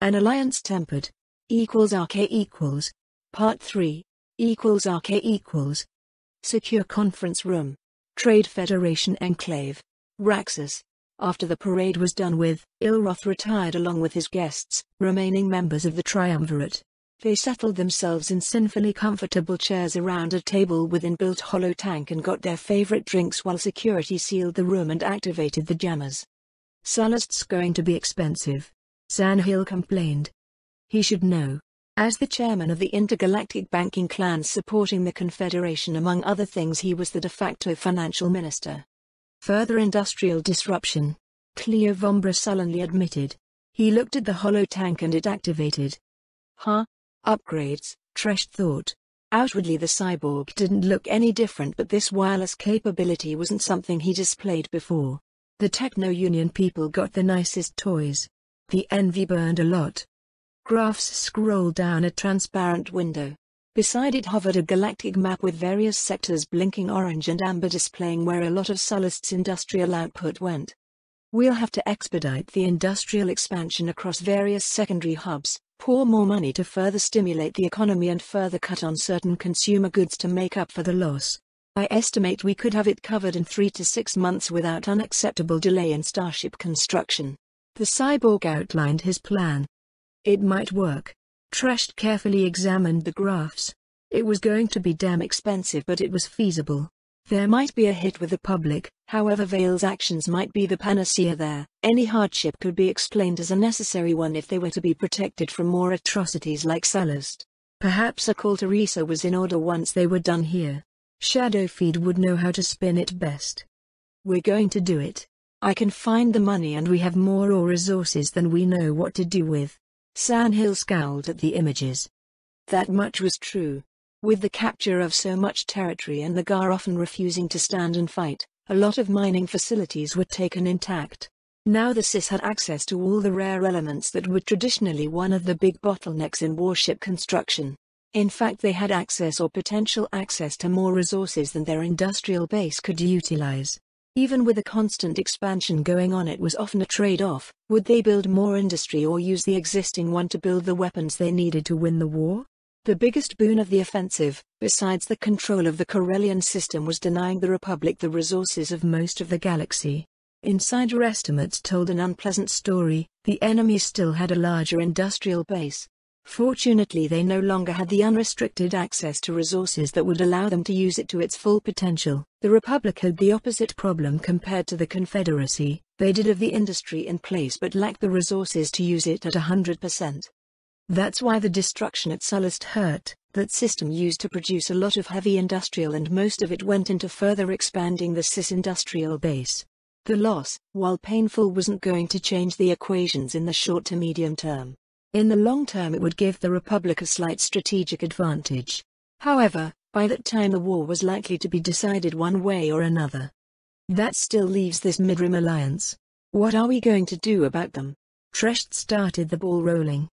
An alliance tempered. RK equals. Part 3. RK equals. Secure conference room. Trade Federation Enclave. Raxus. After the parade was done with, Ilroth retired along with his guests, remaining members of the Triumvirate. They settled themselves in sinfully comfortable chairs around a table with inbuilt hollow tank and got their favorite drinks while security sealed the room and activated the jammers. "Sullust's going to be expensive," Sandhill complained. He should know. As the chairman of the intergalactic banking clans supporting the Confederation, among other things, he was the de facto financial minister. Further industrial disruption, Cleo Vombra sullenly admitted. He looked at the hollow tank and it activated. Huh? Upgrades, Tresh thought. Outwardly the cyborg didn't look any different, but this wireless capability wasn't something he displayed before. The Techno-Union people got the nicest toys. The envy burned a lot. Graphs scrolled down a transparent window. Beside it hovered a galactic map with various sectors blinking orange and amber, displaying where a lot of Sullust's industrial output went. "We'll have to expedite the industrial expansion across various secondary hubs, pour more money to further stimulate the economy, and further cut on certain consumer goods to make up for the loss. I estimate we could have it covered in 3 to 6 months without unacceptable delay in Starship construction." The cyborg outlined his plan. It might work. Tresh carefully examined the graphs. It was going to be damn expensive, but it was feasible. There might be a hit with the public, however Vale's actions might be the panacea there. Any hardship could be explained as a necessary one if they were to be protected from more atrocities like Sullust. Perhaps a call to Risa was in order once they were done here. Shadowfeed would know how to spin it best. "We're going to do it. I can find the money, and we have more ore resources than we know what to do with." Sandhill scowled at the images. That much was true. With the capture of so much territory and the Gar often refusing to stand and fight, a lot of mining facilities were taken intact. Now the Sis had access to all the rare elements that were traditionally one of the big bottlenecks in warship construction. In fact, they had access or potential access to more resources than their industrial base could utilize. Even with a constant expansion going on, it was often a trade-off. Would they build more industry or use the existing one to build the weapons they needed to win the war? The biggest boon of the offensive, besides the control of the Corellian system, was denying the Republic the resources of most of the galaxy. Insider estimates told an unpleasant story. The enemy still had a larger industrial base. Fortunately, they no longer had the unrestricted access to resources that would allow them to use it to its full potential. The Republic had the opposite problem compared to the Confederacy. They did have the industry in place but lacked the resources to use it at 100%. That's why the destruction at Sullust hurt. That system used to produce a lot of heavy industrial, and most of it went into further expanding the Sis industrial base. The loss, while painful, wasn't going to change the equations in the short to medium term. In the long term, it would give the Republic a slight strategic advantage. However, by that time the war was likely to be decided one way or another. That still leaves this Midrim alliance. What are we going to do about them? Tresh started the ball rolling.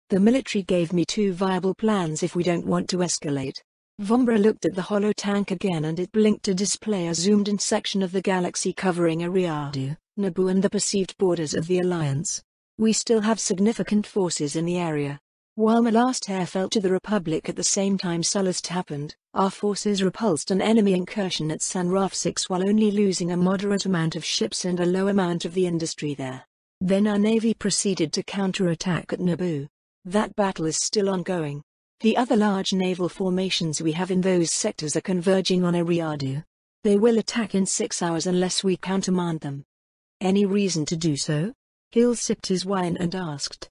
"The military gave me 2 viable plans if we don't want to escalate." Vombra looked at the hollow tank again, and it blinked to display a zoomed-in section of the galaxy covering Ariadu, Naboo, and the perceived borders of the Alliance. "We still have significant forces in the area. While my last hair fell to the Republic at the same time Sullust happened, our forces repulsed an enemy incursion at Sanraf 6 while only losing a moderate amount of ships and a low amount of the industry there. Then our navy proceeded to counterattack at Naboo. That battle is still ongoing. The other large naval formations we have in those sectors are converging on Ariadu. They will attack in 6 hours unless we countermand them." "Any reason to do so?" Hill sipped his wine and asked.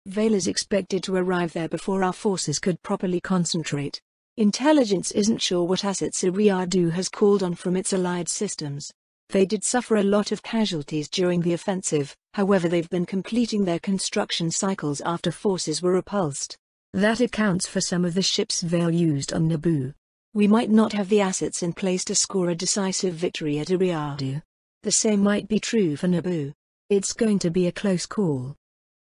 "Vale is expected to arrive there before our forces could properly concentrate. Intelligence isn't sure what assets Ariadu has called on from its allied systems. They did suffer a lot of casualties during the offensive, however they've been completing their construction cycles after forces were repulsed. That accounts for some of the ships Vale used on Naboo. We might not have the assets in place to score a decisive victory at Ariadu. The same might be true for Naboo. It's going to be a close call.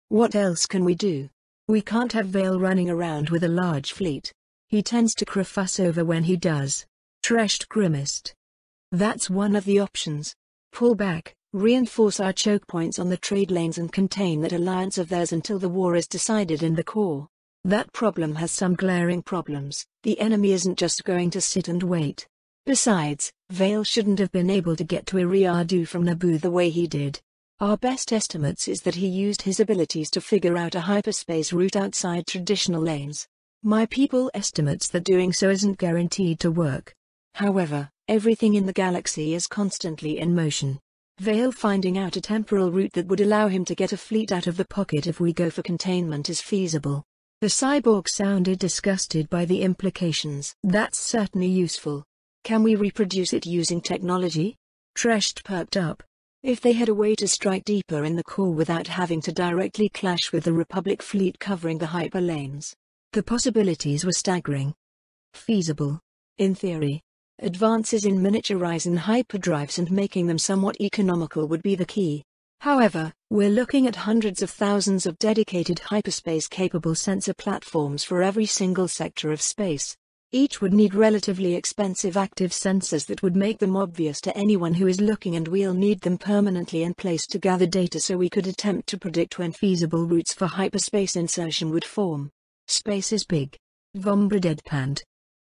What else can we do? We can't have Vale running around with a large fleet. He tends to crafuss over when he does." Tresh grimaced. "That's one of the options. Pull back, Reinforce our choke points on the trade lanes and contain that alliance of theirs until the war is decided in the core. That problem has some glaring problems. The enemy isn't just going to sit and wait. Besides, Vale shouldn't have been able to get to Eriadu from Naboo the way he did. Our best estimates is that he used his abilities to figure out a hyperspace route outside traditional lanes. My people estimates that doing so isn't guaranteed to work. However, everything in the galaxy is constantly in motion. Vale finding out a temporal route that would allow him to get a fleet out of the pocket if we go for containment is feasible. The cyborg sounded disgusted by the implications. That's certainly useful. Can we reproduce it using technology? Tresht perked up. If they had a way to strike deeper in the core without having to directly clash with the Republic fleet covering the hyperlanes. The possibilities were staggering. Feasible. In theory. Advances in miniaturizing hyperdrives and making them somewhat economical would be the key. However, we're looking at hundreds of thousands of dedicated hyperspace-capable sensor platforms for every single sector of space. Each would need relatively expensive active sensors that would make them obvious to anyone who is looking, and we'll need them permanently in place to gather data so we could attempt to predict when feasible routes for hyperspace insertion would form. Space is big. Vombra deadpanned.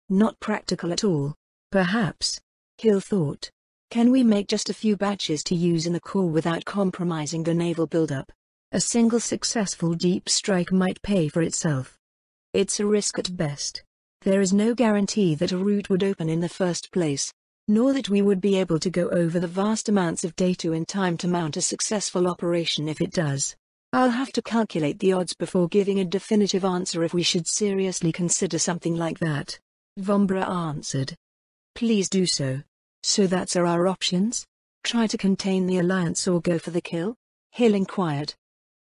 Not practical at all. Perhaps. Hill thought. Can we make just a few batches to use in the core without compromising the naval buildup? A single successful deep strike might pay for itself. It's a risk at best. There is no guarantee that a route would open in the first place, nor that we would be able to go over the vast amounts of data in time to mount a successful operation if it does. I'll have to calculate the odds before giving a definitive answer if we should seriously consider something like that. Vombra answered. Please do so. So that's our options? Try to contain the alliance or go for the kill? Hill inquired.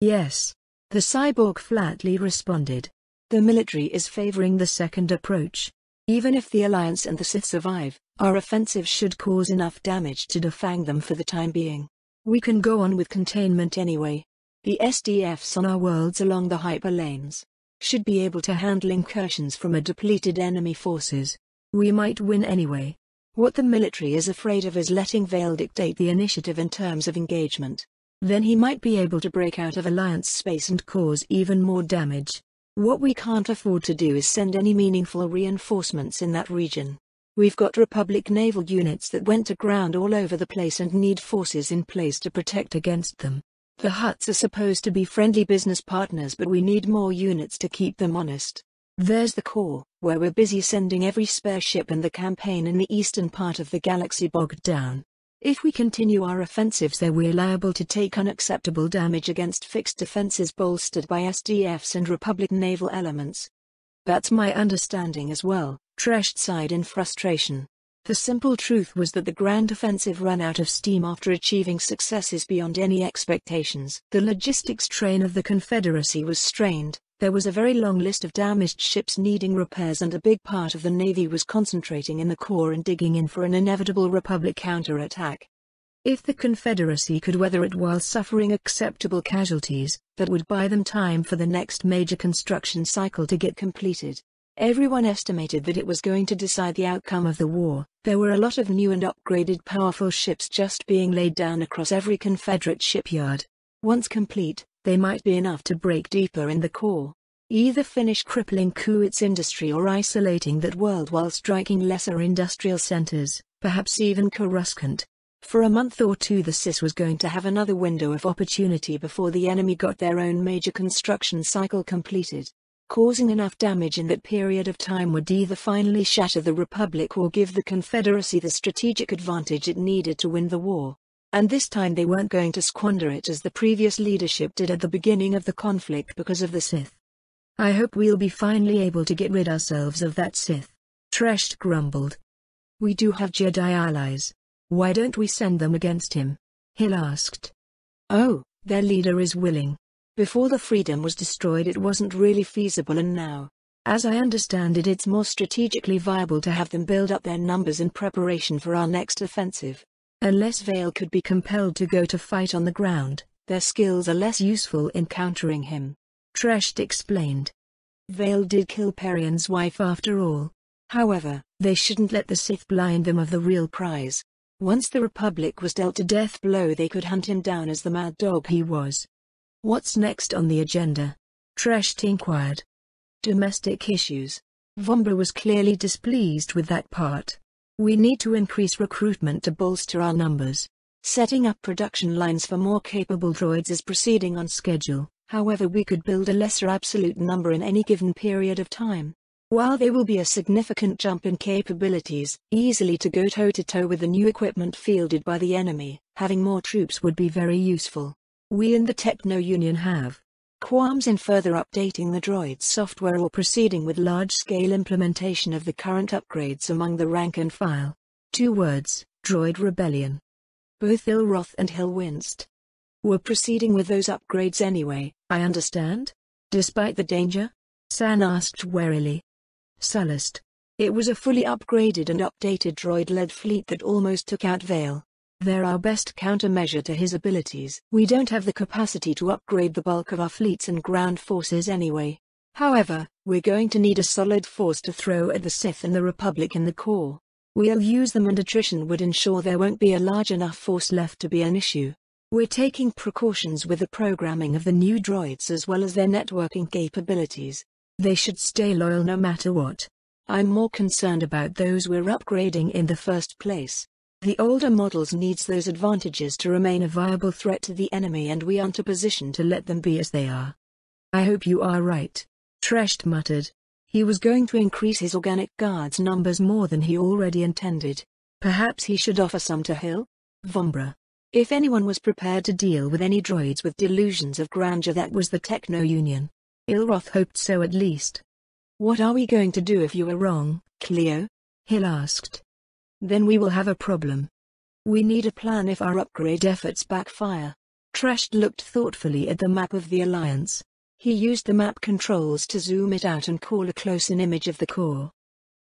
Yes. The cyborg flatly responded. The military is favoring the second approach. Even if the alliance and the Sith survive, our offensive should cause enough damage to defang them for the time being. We can go on with containment anyway. The SDFs on our worlds along the hyperlanes should be able to handle incursions from a depleted enemy forces. We might win anyway. What the military is afraid of is letting Vale dictate the initiative in terms of engagement. Then he might be able to break out of Alliance space and cause even more damage. What we can't afford to do is send any meaningful reinforcements in that region. We've got Republic naval units that went to ground all over the place and need forces in place to protect against them. The Hutts are supposed to be friendly business partners, but we need more units to keep them honest. There's the core, where we're busy sending every spare ship, and the campaign in the eastern part of the galaxy bogged down. If we continue our offensives there, we're liable to take unacceptable damage against fixed defenses bolstered by SDFs and Republic naval elements. That's my understanding as well, Tresht sighed in frustration. The simple truth was that the Grand Offensive ran out of steam after achieving successes beyond any expectations. The logistics train of the Confederacy was strained. There was a very long list of damaged ships needing repairs, and a big part of the Navy was concentrating in the core and digging in for an inevitable Republic counterattack. If the Confederacy could weather it while suffering acceptable casualties, that would buy them time for the next major construction cycle to get completed. Everyone estimated that it was going to decide the outcome of the war. There were a lot of new and upgraded powerful ships just being laid down across every Confederate shipyard. Once complete, they might be enough to break deeper in the core. Either finish crippling Kuwait's industry or isolating that world while striking lesser industrial centers, perhaps even Coruscant. For a month or two the CIS was going to have another window of opportunity before the enemy got their own major construction cycle completed. Causing enough damage in that period of time would either finally shatter the Republic or give the Confederacy the strategic advantage it needed to win the war. And this time they weren't going to squander it as the previous leadership did at the beginning of the conflict because of the Sith. I hope we'll be finally able to get rid ourselves of that Sith. Tresht grumbled. We do have Jedi allies. Why don't we send them against him? Hill asked. Oh, their leader is willing. Before the Freedom was destroyed it wasn't really feasible, and now, as I understand it, it's more strategically viable to have them build up their numbers in preparation for our next offensive. Unless Vale could be compelled to go to fight on the ground, their skills are less useful in countering him. Tresht explained. Vale did kill Perian's wife after all. However, they shouldn't let the Sith blind them of the real prize. Once the Republic was dealt a death blow, they could hunt him down as the mad dog he was. What's next on the agenda? Tresht inquired. Domestic issues. Vombra was clearly displeased with that part. We need to increase recruitment to bolster our numbers. Setting up production lines for more capable droids is proceeding on schedule, however we could build a lesser absolute number in any given period of time. While there will be a significant jump in capabilities, easily to go toe-to-toe with the new equipment fielded by the enemy, having more troops would be very useful. We in the Techno-Union have qualms in further updating the droid's software or proceeding with large-scale implementation of the current upgrades among the rank and file. 2 words, droid rebellion. Both Ilroth and Hill winced. We're proceeding with those upgrades anyway, I understand? Despite the danger? San asked warily. Sullust. It was a fully upgraded and updated droid-led fleet that almost took out Vale. They're our best countermeasure to his abilities. We don't have the capacity to upgrade the bulk of our fleets and ground forces anyway. However, we're going to need a solid force to throw at the Sith and the Republic in the core. We'll use them and attrition would ensure there won't be a large enough force left to be an issue. We're taking precautions with the programming of the new droids as well as their networking capabilities. They should stay loyal no matter what. I'm more concerned about those we're upgrading in the first place. The older models needs those advantages to remain a viable threat to the enemy, and we aren't a position to let them be as they are. I hope you are right, Tresht muttered. He was going to increase his organic guards' numbers more than he already intended. Perhaps he should offer some to Hill? Vombra. If anyone was prepared to deal with any droids with delusions of grandeur, that was the Techno-Union. Ilroth hoped so at least. What are we going to do if you are wrong, Cleo? Hill asked. Then we will have a problem. We need a plan if our upgrade efforts backfire. Tresht looked thoughtfully at the map of the Alliance. He used the map controls to zoom it out and call a close-in image of the core.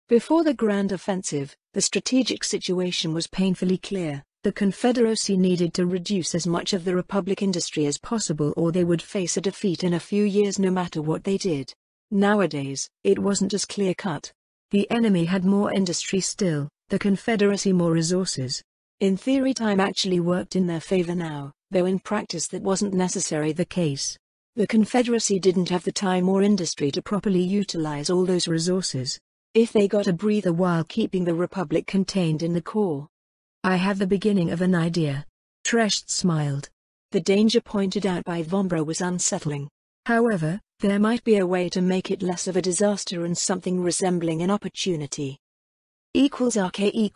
Before the grand offensive, the strategic situation was painfully clear. The Confederacy needed to reduce as much of the Republic industry as possible, or they would face a defeat in a few years no matter what they did. Nowadays, it wasn't as clear-cut. The enemy had more industry still, the Confederacy more resources. In theory, time actually worked in their favor now, though in practice that wasn't necessarily the case. The Confederacy didn't have the time or industry to properly utilize all those resources. If they got a breather while keeping the Republic contained in the core. I have the beginning of an idea. Tresht smiled. The danger pointed out by Vombra was unsettling. However, there might be a way to make it less of a disaster and something resembling an opportunity. =RK=,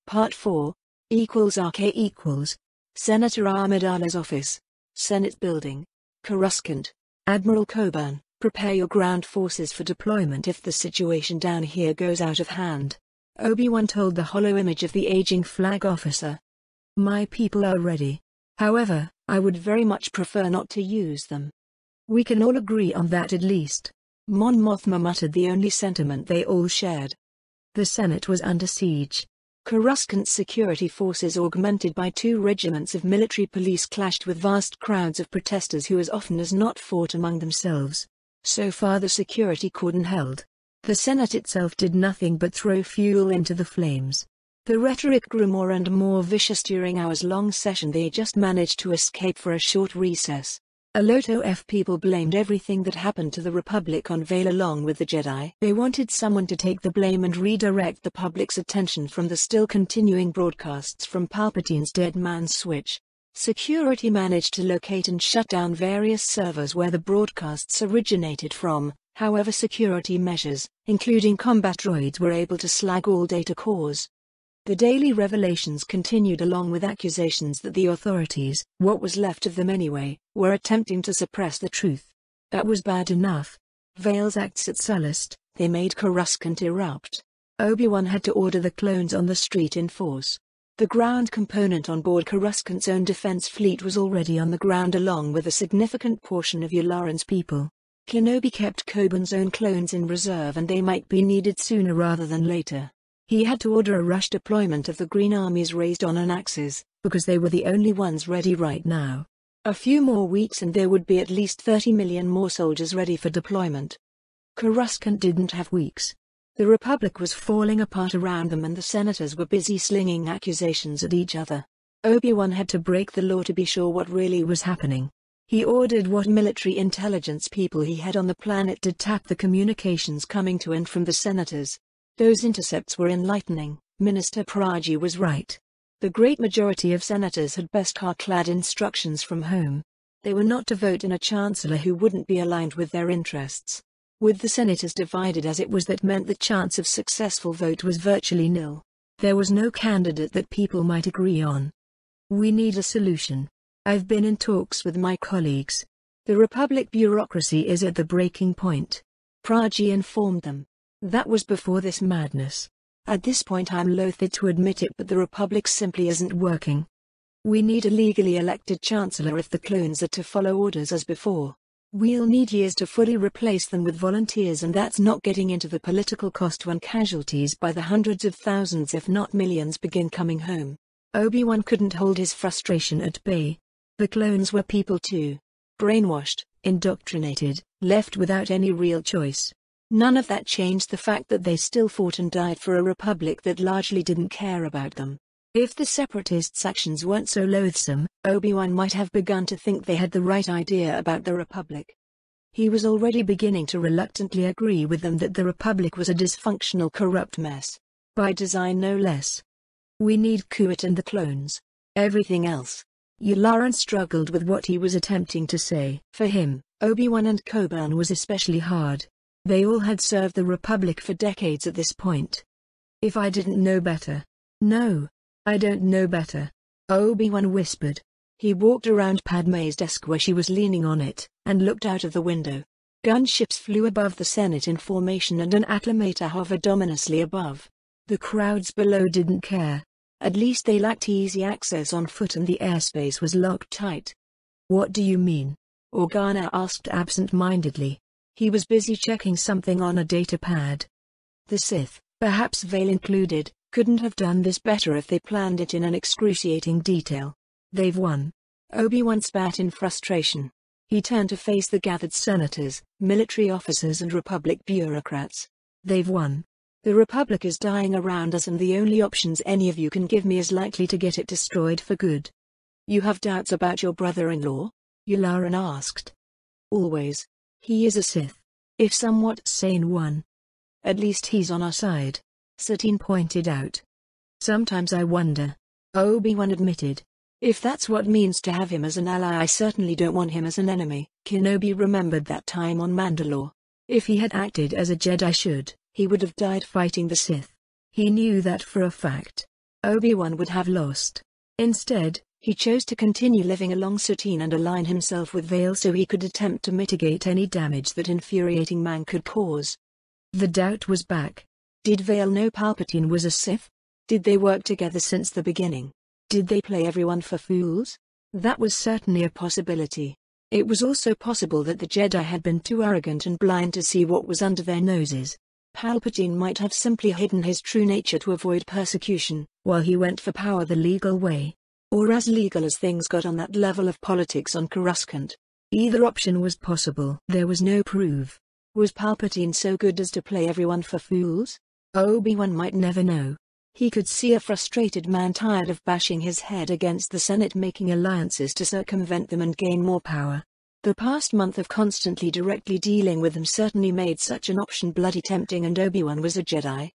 Part 4, =RK=, Senator Amidala's office, Senate Building, Coruscant. Admiral Coburn, prepare your ground forces for deployment if the situation down here goes out of hand. Obi-Wan told the hollow image of the aging flag officer. My people are ready. However, I would very much prefer not to use them. We can all agree on that at least. Mon Mothma muttered, the only sentiment they all shared. The Senate was under siege. Coruscant's security forces, augmented by 2 regiments of military police, clashed with vast crowds of protesters who as often as not fought among themselves. So far the security cordon held. The Senate itself did nothing but throw fuel into the flames. The rhetoric grew more and more vicious during hours-long session. They just managed to escape for a short recess. A lot of people blamed everything that happened to the Republic on Vale along with the Jedi. They wanted someone to take the blame and redirect the public's attention from the still continuing broadcasts from Palpatine's Dead Man's Switch. Security managed to locate and shut down various servers where the broadcasts originated from. However, security measures, including combat droids, were able to slag all data cores. The daily revelations continued, along with accusations that the authorities, what was left of them anyway, were attempting to suppress the truth. That was bad enough. Vale's acts at Sullust, they made Coruscant erupt. Obi-Wan had to order the clones on the street in force. The ground component on board Coruscant's own defense fleet was already on the ground along with a significant portion of Yularen's people. Kenobi kept Coburn's own clones in reserve, and they might be needed sooner rather than later. He had to order a rush deployment of the Green Armies raised on Anaxes, because they were the only ones ready right now. A few more weeks and there would be at least 30 million more soldiers ready for deployment. Coruscant didn't have weeks. The Republic was falling apart around them and the senators were busy slinging accusations at each other. Obi-Wan had to break the law to be sure what really was happening. He ordered what military intelligence people he had on the planet to tap the communications coming to and from the senators. Those intercepts were enlightening. Minister Praji was right. The great majority of senators had beskar-clad instructions from home. They were not to vote in a chancellor who wouldn't be aligned with their interests. With the Senate as divided as it was, that meant the chance of successful vote was virtually nil. There was no candidate that people might agree on. We need a solution. I've been in talks with my colleagues. The Republic bureaucracy is at the breaking point. Praji informed them. That was before this madness. At this point I'm loath to admit it, but the Republic simply isn't working. We need a legally elected chancellor if the clones are to follow orders as before. We'll need years to fully replace them with volunteers, and that's not getting into the political cost when casualties by the hundreds of thousands if not millions begin coming home. Obi-Wan couldn't hold his frustration at bay. The clones were people too. Brainwashed, indoctrinated, left without any real choice. None of that changed the fact that they still fought and died for a republic that largely didn't care about them. If the Separatists' actions weren't so loathsome, Obi-Wan might have begun to think they had the right idea about the Republic. He was already beginning to reluctantly agree with them that the Republic was a dysfunctional, corrupt mess. By design no less. We need Kuat and the clones. Everything else. Yularen struggled with what he was attempting to say. For him, Obi-Wan and Coburn was especially hard. They all had served the Republic for decades at this point. If I didn't know better. No. I don't know better. Obi-Wan whispered. He walked around Padme's desk where she was leaning on it, and looked out of the window. Gunships flew above the Senate in formation and an acclamator hovered ominously above. The crowds below didn't care. At least they lacked easy access on foot and the airspace was locked tight. What do you mean? Organa asked absent-mindedly. He was busy checking something on a datapad. The Sith, perhaps Vail included, couldn't have done this better if they planned it in an excruciating detail. They've won. Obi-Wan spat in frustration. He turned to face the gathered senators, military officers and Republic bureaucrats. They've won. The Republic is dying around us and the only options any of you can give me is likely to get it destroyed for good. You have doubts about your brother-in-law? Yularen asked. Always. He is a Sith. If somewhat sane one. At least he's on our side. Satine pointed out. Sometimes I wonder. Obi-Wan admitted. If that's what means to have him as an ally, I certainly don't want him as an enemy. Kenobi remembered that time on Mandalore. If he had acted as a Jedi should, he would have died fighting the Sith. He knew that for a fact. Obi-Wan would have lost. Instead, he chose to continue living along Satine and align himself with Vail so he could attempt to mitigate any damage that infuriating man could cause. The doubt was back. Did Vail know Palpatine was a Sith? Did they work together since the beginning? Did they play everyone for fools? That was certainly a possibility. It was also possible that the Jedi had been too arrogant and blind to see what was under their noses. Palpatine might have simply hidden his true nature to avoid persecution, while he went for power the legal way. Or as legal as things got on that level of politics on Coruscant. Either option was possible. There was no proof. Was Palpatine so good as to play everyone for fools? Obi-Wan might never know. He could see a frustrated man tired of bashing his head against the Senate, making alliances to circumvent them and gain more power. The past month of constantly directly dealing with them certainly made such an option bloody tempting, and Obi-Wan was a Jedi.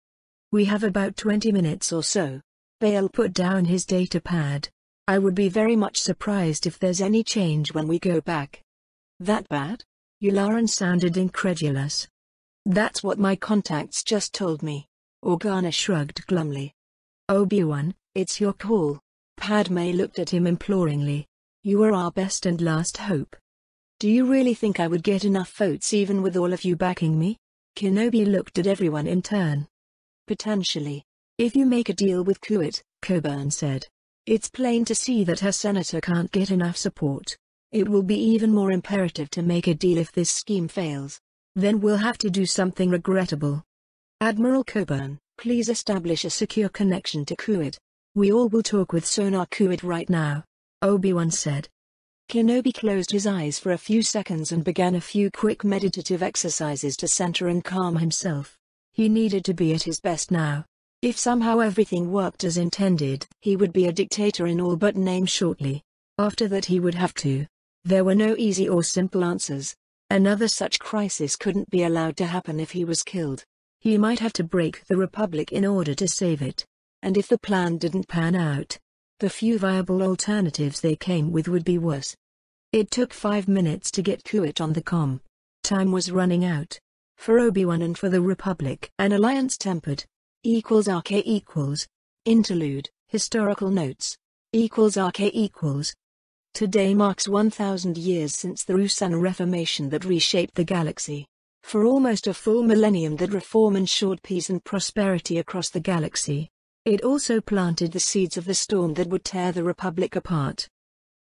We have about 20 minutes or so. Bail put down his datapad. I would be very much surprised if there's any change when we go back. That bad? Yularen sounded incredulous. That's what my contacts just told me. Organa shrugged glumly. Obi-Wan, it's your call. Padme looked at him imploringly. You are our best and last hope. Do you really think I would get enough votes even with all of you backing me? Kenobi looked at everyone in turn. Potentially. If you make a deal with Kuat, Coburn said. It's plain to see that her senator can't get enough support. It will be even more imperative to make a deal if this scheme fails. Then we'll have to do something regrettable. Admiral Coburn, please establish a secure connection to Kuat. We all will talk with Sonar Kuat right now. Obi-Wan said. Kenobi closed his eyes for a few seconds and began a few quick meditative exercises to center and calm himself. He needed to be at his best now. If somehow everything worked as intended, he would be a dictator in all but name shortly. After that he would have to. There were no easy or simple answers. Another such crisis couldn't be allowed to happen if he was killed. He might have to break the Republic in order to save it. And if the plan didn't pan out, the few viable alternatives they came with would be worse. It took 5 minutes to get Kuat on the comm. Time was running out. For Obi-Wan and for the Republic. An alliance tempered. =RK equals. Interlude, historical notes. =RK equals. Today marks 1,000 years since the Ruusan Reformation that reshaped the galaxy. For almost a full millennium that reform ensured peace and prosperity across the galaxy. It also planted the seeds of the storm that would tear the Republic apart.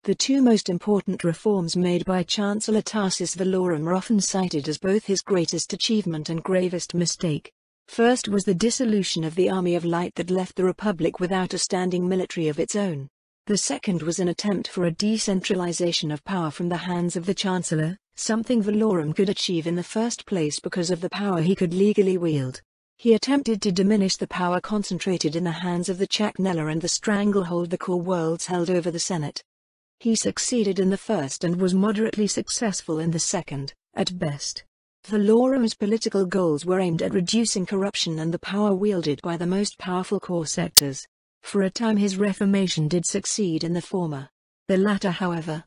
The two most important reforms made by Chancellor Tarsis Valorum are often cited as both his greatest achievement and gravest mistake. First was the dissolution of the Army of Light that left the Republic without a standing military of its own. The second was an attempt for a decentralization of power from the hands of the Chancellor, something Valorum could achieve in the first place because of the power he could legally wield. He attempted to diminish the power concentrated in the hands of the Chaknella and the stranglehold the core worlds held over the Senate. He succeeded in the first and was moderately successful in the second, at best. Valorum's political goals were aimed at reducing corruption and the power wielded by the most powerful core sectors. For a time his reformation did succeed in the former. The latter, however.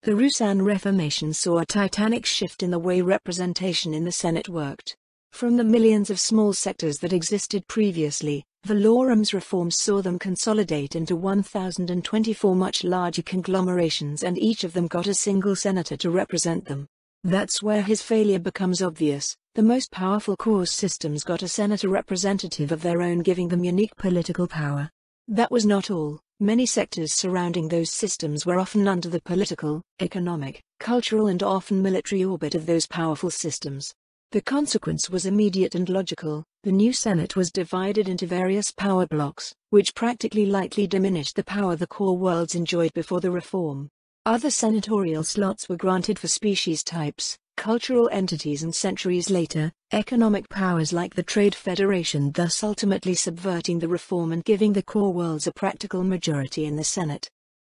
The Ruusan Reformation saw a titanic shift in the way representation in the Senate worked. From the millions of small sectors that existed previously, Valorum's reforms saw them consolidate into 1,024 much larger conglomerations, and each of them got a single senator to represent them. That's where his failure becomes obvious. The most powerful core systems got a senator representative of their own, giving them unique political power. That was not all. Many sectors surrounding those systems were often under the political, economic, cultural and often military orbit of those powerful systems. The consequence was immediate and logical. The new Senate was divided into various power blocks, which practically lightly diminished the power the core worlds enjoyed before the reform. Other senatorial slots were granted for species types, cultural entities, and centuries later, economic powers like the Trade Federation, thus ultimately subverting the reform and giving the core worlds a practical majority in the Senate.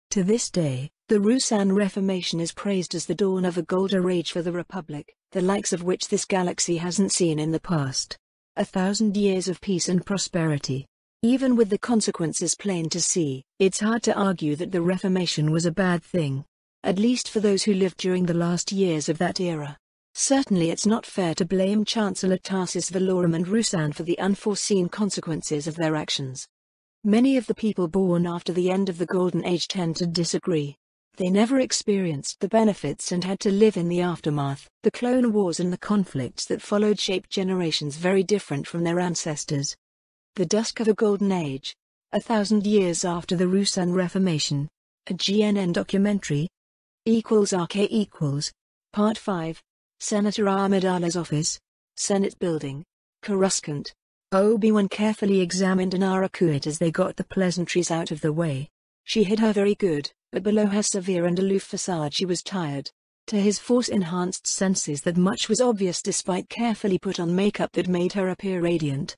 To this day, the Ruusan Reformation is praised as the dawn of a golden age for the Republic, the likes of which this galaxy hasn't seen in the past. 1,000 years of peace and prosperity. Even with the consequences plain to see, it's hard to argue that the Reformation was a bad thing. At least for those who lived during the last years of that era. Certainly it's not fair to blame Chancellor Tarsis Valorum and Ruusan for the unforeseen consequences of their actions. Many of the people born after the end of the Golden Age tend to disagree. They never experienced the benefits and had to live in the aftermath. The Clone Wars and the conflicts that followed shaped generations very different from their ancestors. The Dusk of a Golden Age. 1,000 years after the Ruusan Reformation. A GNN documentary. =RK equals. Part 5. Senator Amidala's office. Senate building. Coruscant. Obi-Wan carefully examined Inara Kuat as they got the pleasantries out of the way. She hid her very good, but below her severe and aloof facade she was tired. To his force-enhanced senses that much was obvious despite carefully put on makeup that made her appear radiant.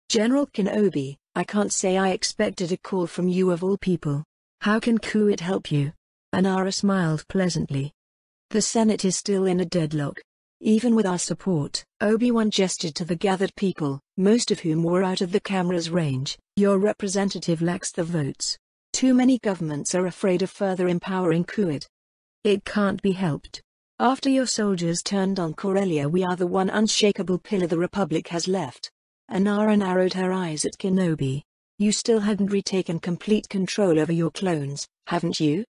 General Kenobi, I can't say I expected a call from you of all people. How can Kuat help you? Inara smiled pleasantly. The Senate is still in a deadlock. Even with our support, Obi-Wan gestured to the gathered people, most of whom were out of the camera's range. Your representative lacks the votes. Too many governments are afraid of further empowering Kuat. It can't be helped. After your soldiers turned on Corellia, we are the one unshakable pillar the Republic has left. Inara narrowed her eyes at Kenobi. You still hadn't retaken complete control over your clones, haven't you?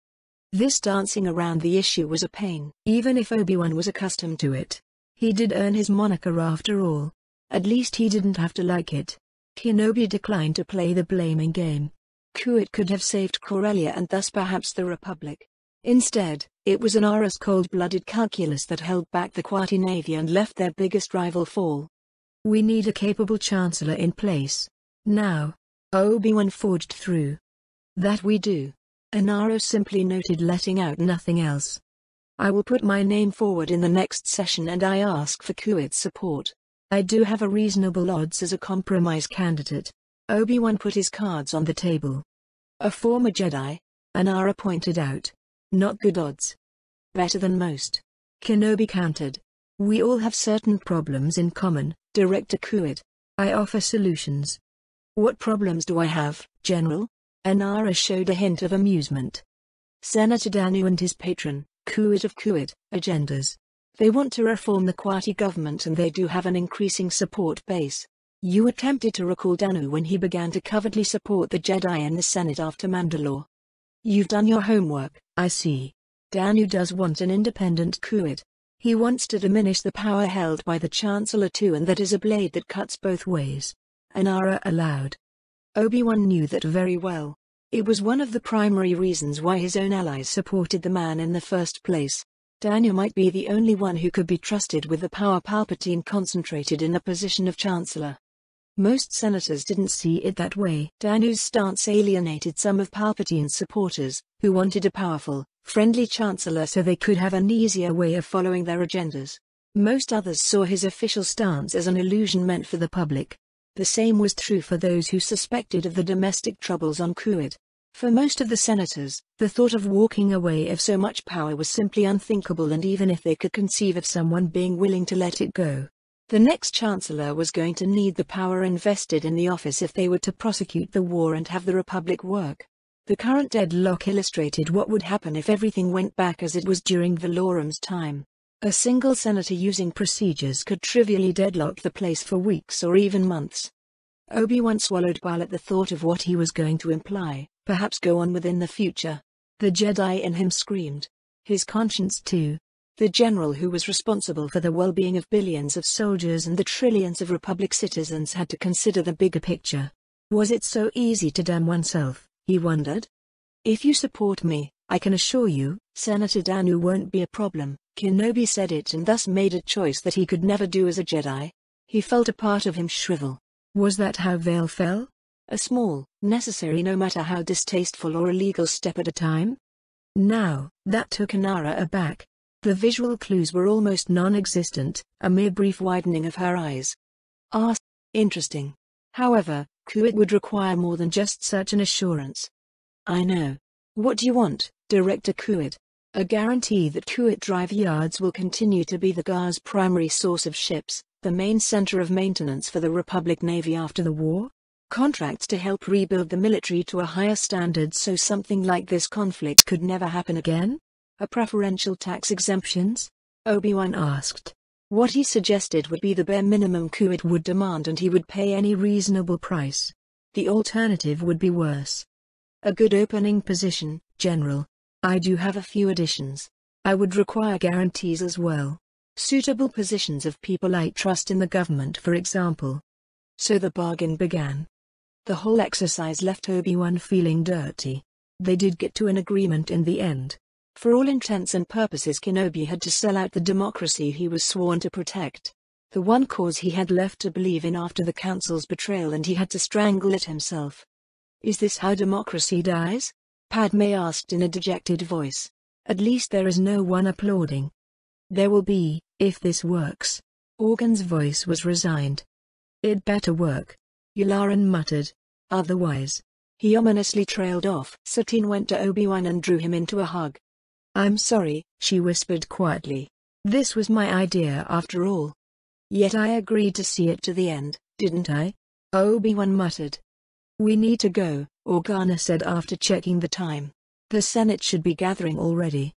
This dancing around the issue was a pain. Even if Obi-Wan was accustomed to it, he did earn his moniker after all. At least he didn't have to like it. Kenobi declined to play the blaming game. Kuat could have saved Corellia and thus perhaps the Republic. Instead, it was Inara's cold-blooded calculus that held back the Quati Navy and left their biggest rival fall. We need a capable chancellor in place. Now. Obi-Wan forged through. That we do. Inara simply noted, letting out nothing else. I will put my name forward in the next session and I ask for Kuat's support. I do have a reasonable odds as a compromise candidate. Obi-Wan put his cards on the table. A former Jedi, Anara pointed out. Not good odds. Better than most. Kenobi countered. We all have certain problems in common, Director Kuit. I offer solutions. What problems do I have, General? Anara showed a hint of amusement. Senator Danu and his patron, Kuit of Kuit, agendas. They want to reform the Qati government and they do have an increasing support base. You attempted to recall Danu when he began to covertly support the Jedi in the Senate after Mandalore. You've done your homework, I see. Danu does want an independent Kuit. He wants to diminish the power held by the Chancellor too, and that is a blade that cuts both ways. Anara allowed. Obi-Wan knew that very well. It was one of the primary reasons why his own allies supported the man in the first place. Danu might be the only one who could be trusted with the power Palpatine concentrated in the position of Chancellor. Most senators didn't see it that way. Danu's stance alienated some of Palpatine's supporters, who wanted a powerful, friendly Chancellor so they could have an easier way of following their agendas. Most others saw his official stance as an illusion meant for the public. The same was true for those who suspected of the domestic troubles on Kuit. For most of the senators, the thought of walking away of so much power was simply unthinkable, and even if they could conceive of someone being willing to let it go, the next chancellor was going to need the power invested in the office if they were to prosecute the war and have the Republic work. The current deadlock illustrated what would happen if everything went back as it was during Valorum's time. A single senator using procedures could trivially deadlock the place for weeks or even months. Obi-Wan swallowed bile at the thought of what he was going to imply, perhaps go on within the future. The Jedi in him screamed. His conscience too. The general who was responsible for the well-being of billions of soldiers and the trillions of Republic citizens had to consider the bigger picture. Was it so easy to damn oneself, he wondered? If you support me, I can assure you, Senator Danu won't be a problem. Kenobi said it and thus made a choice that he could never do as a Jedi. He felt a part of him shrivel. Was that how Vale fell? A small, necessary no matter how distasteful or illegal step at a time? Now, that took Anara aback. The visual clues were almost non-existent, a mere brief widening of her eyes. Interesting. However, Kuit would require more than just such an assurance. I know. What do you want, Director Kuit? A guarantee that Kuit Drive Yards will continue to be the GAR's primary source of ships, the main center of maintenance for the Republic Navy after the war? Contracts to help rebuild the military to a higher standard so something like this conflict could never happen again? A preferential tax exemptions? Obi-Wan asked. What he suggested would be the bare minimum Kuit would demand, and he would pay any reasonable price. The alternative would be worse. A good opening position, General. I do have a few additions. I would require guarantees as well. Suitable positions of people I trust in the government, for example. So the bargain began. The whole exercise left Obi-Wan feeling dirty. They did get to an agreement in the end. For all intents and purposes, Kenobi had to sell out the democracy he was sworn to protect. The one cause he had left to believe in after the Council's betrayal, and he had to strangle it himself. Is this how democracy dies? Padme asked in a dejected voice. At least there is no one applauding. There will be, if this works. Organ's voice was resigned. It better work. Yularen muttered. Otherwise. He ominously trailed off. Satine went to Obi-Wan and drew him into a hug. I'm sorry, she whispered quietly. This was my idea after all. Yet I agreed to see it to the end, didn't I? Obi-Wan muttered. We need to go, Organa said after checking the time. The Senate should be gathering already.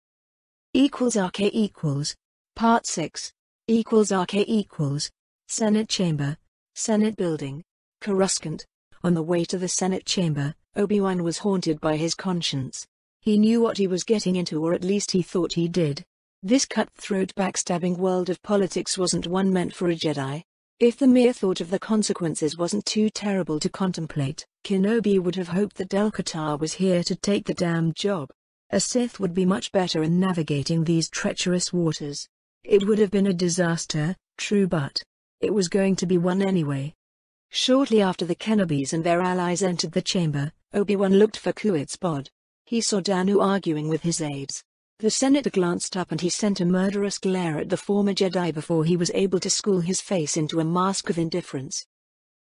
=RK=, Part 6. =RK=, Senate Chamber, Senate Building, Coruscant. On the way to the Senate Chamber, Obi-Wan was haunted by his conscience. He knew what he was getting into, or at least he thought he did. This cutthroat backstabbing world of politics wasn't one meant for a Jedi. If the mere thought of the consequences wasn't too terrible to contemplate, Kenobi would have hoped that Del-Qatar was here to take the damn job. A Sith would be much better in navigating these treacherous waters. It would have been a disaster, true, but it was going to be one anyway. Shortly after the Kenobis and their allies entered the chamber, Obi-Wan looked for Kuit's bod. He saw Danu arguing with his aides. The senator glanced up and he sent a murderous glare at the former Jedi before he was able to school his face into a mask of indifference.